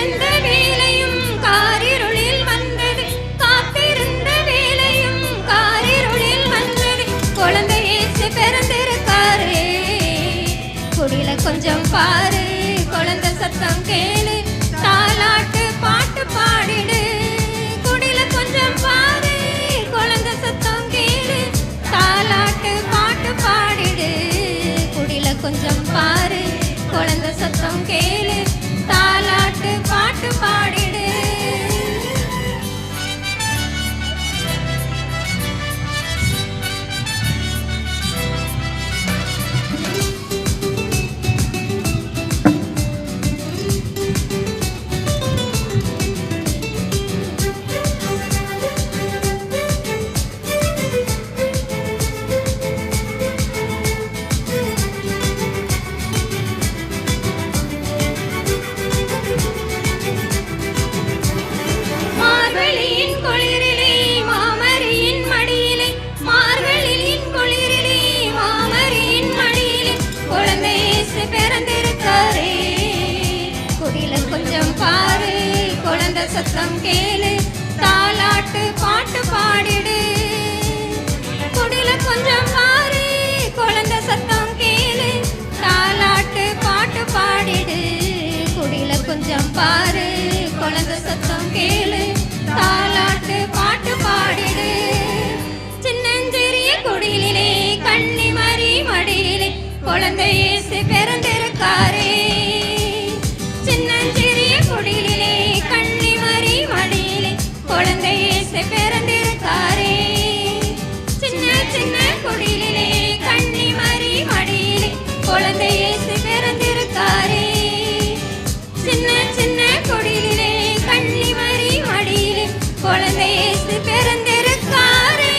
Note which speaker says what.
Speaker 1: காத்திருந்த வேளையும் காரிருளில் வந்தது, காத்திருந்த வேளையும் காரிருளில் வந்தது. குழந்தை இயேசு பிறந்திருக்காரு, குடில கொஞ்சம் பாரு, குழந்தை சத்தம் கேளு, தாலாட்டு பாட்டு பாடிடு. குடில கொஞ்சம் பாரு, குழந்தை சத்தம் கேளு, தாலாட்டு பாட்டு பாடிடு. குடில கொஞ்சம் பாரு, குழந்தை சத்தம் கேளு, தாலாட்டு பாட்டு பாடிடு. மார்கழியின் குளிரிலே மாமரியின் மடியிலே, மார்கழியின் குளிரிலே மாமரியின் மடியிலே, குழந்தை இயேசு பிறந்திருக்காரே. குடில கொஞ்சம் பாரு, குழந்தை சத்தம் கேளு, தாலாட்டு பாட்டு பாடிடு. குடில கொஞ்சம் பாரு, குழந்தை சத்தம் கேளு, தாலாட்டு பாட்டு பாடிடு. குடில கொஞ்சம் பாரு, குழந்தை சத்தம் கேளு, தாலாட்டு பாட்டு பாடிடு. சின்னஞ்சிறிய குடிலிலே கன்னிமரி மடியிலே, குழந்தை இயேசு பிறந்திருக்காரே. சின்னஞ்சிறிய குடிலிலே கன்னிமரி மடியிலே, குழந்தை இயேசு பிறந்திருக்காரே. சின்ன சின்ன குடிலிலே கன்னிமரி மடியிலே, குழந்தை இயேசு பிறந்திருக்காரே. சின்ன சின்ன குடிலிலே கன்னிமரி மடியிலே, குழந்தை இயேசு பிறந்திருக்காரே.